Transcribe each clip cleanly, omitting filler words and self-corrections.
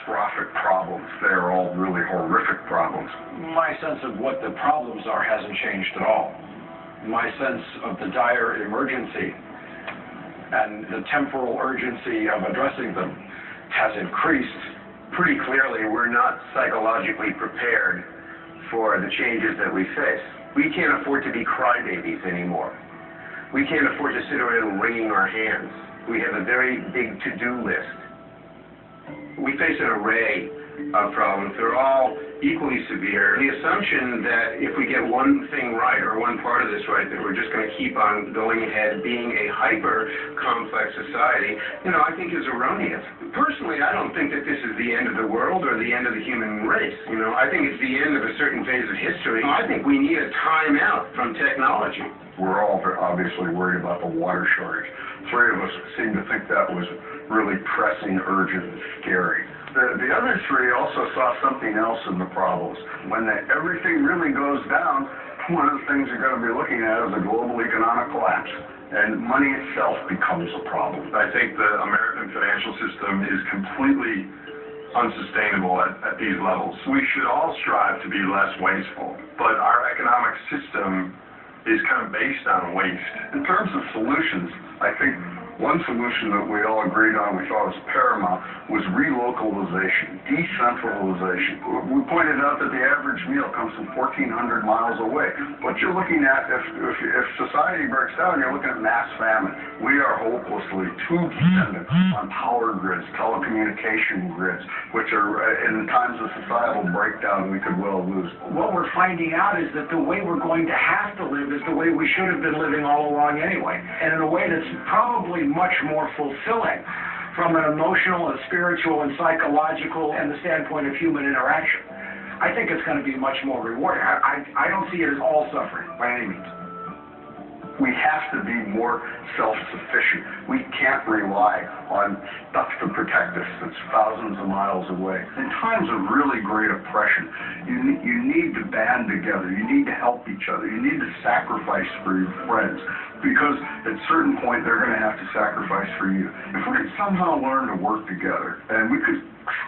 catastrophic problems. They're all really horrific problems. My sense of what the problems are hasn't changed at all. My sense of the dire emergency and the temporal urgency of addressing them has increased. Pretty clearly, we're not psychologically prepared for the changes that we face. We can't afford to be crybabies anymore. We can't afford to sit around wringing our hands. We have a very big to-do list. We face an array of problems. They're all equally severe. The assumption that if we get one thing right or one part of this right, that we're just going to keep on going ahead being a hyper-complex society, I think is erroneous. Personally, I don't think that this is the end of the world or the end of the human race. I think it's the end of a certain phase of history. I think we need a time out from technology. We're all obviously worried about the water shortage. Three of us seem to think that was really pressing, urgent, and scary. The other three also saw something else in the problems. When everything really goes down, one of the things you're going to be looking at is a global economic collapse. And money itself becomes a problem. I think the American financial system is completely unsustainable at these levels. We should all strive to be less wasteful, but our economic system is kind of based on waste. In terms of solutions, I think one solution that we all agreed on, we thought was paramount, was relocalization, decentralization. We pointed out that the average meal comes from 1,400 miles away. What you're looking at, if society breaks down, you're looking at mass famine. We are hopelessly too dependent on power grids, telecommunication grids, which are, in times of societal breakdown, we could well lose. What we're finding out is that the way we're going to have to live is the way we should have been living all along anyway, and in a way that's probably much more fulfilling from an emotional and spiritual and psychological and the standpoint of human interaction. I think it's going to be much more rewarding. I don't see it as all suffering by any means. We have to be more self-sufficient. We can't rely on stuff to protect us that's thousands of miles away. In times of really great oppression, you need to band together. You need to help each other. You need to sacrifice for your friends, because at a certain point they're going to have to sacrifice for you. If we could somehow learn to work together, and we could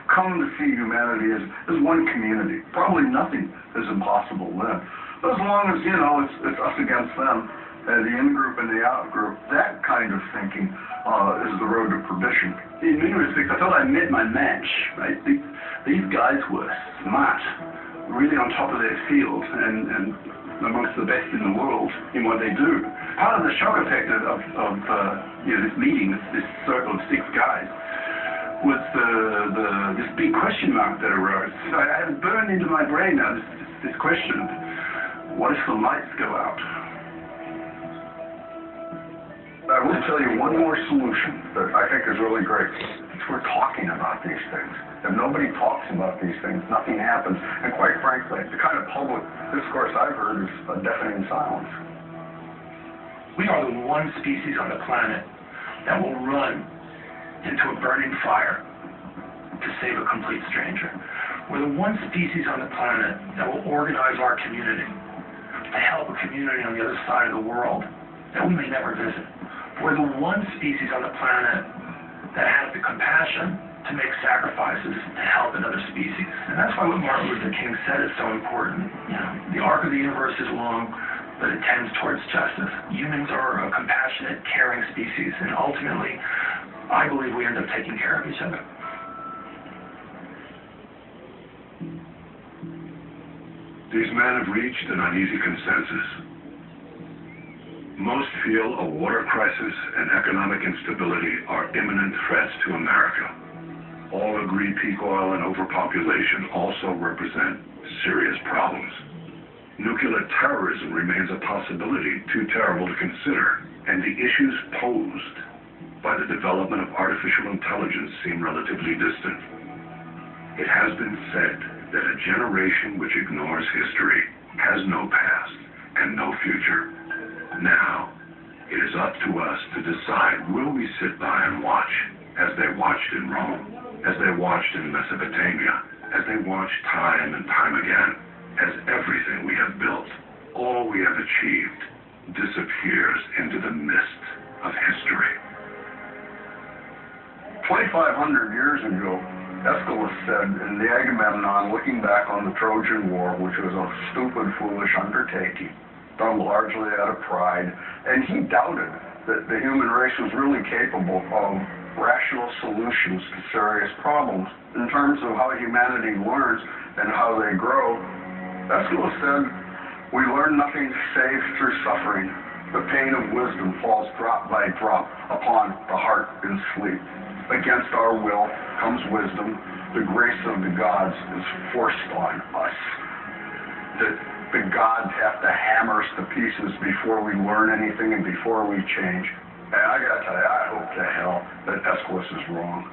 come to see humanity as one community, probably nothing is impossible then. But as long as, it's us against them, the in-group and the out-group, that kind of thinking is the road to perdition. In many respects, I thought I met my match, right? These guys were smart, really on top of their field, and amongst the best in the world in what they do. Part of the shock effect of this meeting, this circle of six guys, was this big question mark that arose. So I have burned into my brain now this question: what if the lights go out? I will tell you one more solution that I think is really great. We're talking about these things. If nobody talks about these things, nothing happens. And quite frankly, the kind of public discourse I've heard is a deafening silence. We are the one species on the planet that will run into a burning fire to save a complete stranger. We're the one species on the planet that will organize our community to help a community on the other side of the world that we may never visit. We're the one species on the planet that has the compassion to make sacrifices to help another species. And that's why what Martin Luther King said is so important. The arc of the universe is long, but it tends towards justice. Humans are a compassionate, caring species, and ultimately, I believe we end up taking care of each other. These men have reached an uneasy consensus. Most feel a water crisis and economic instability are imminent threats to America. All agree peak oil and overpopulation also represent serious problems. Nuclear terrorism remains a possibility too terrible to consider, and the issues posed by the development of artificial intelligence seem relatively distant. It has been said that a generation which ignores history has no past and no future. Now, it is up to us to decide, will we sit by and watch as they watched in Rome, as they watched in Mesopotamia, as they watched time and time again, as everything we have built, all we have achieved, disappears into the mist of history. 2,500 years ago, escalation Aeschylus said in the Agamemnon, looking back on the Trojan War, which was a stupid, foolish undertaking, done largely out of pride, and he doubted that the human race was really capable of rational solutions to serious problems. In terms of how humanity learns and how they grow, Aeschylus said, we learn nothing save through suffering. The pain of wisdom falls drop by drop upon the heart in sleep. Against our will comes wisdom. The grace of the gods is forced on us. The gods have to hammer us to pieces before we learn anything and before we change. And I gotta tell you, I hope to hell that Aeschylus is wrong.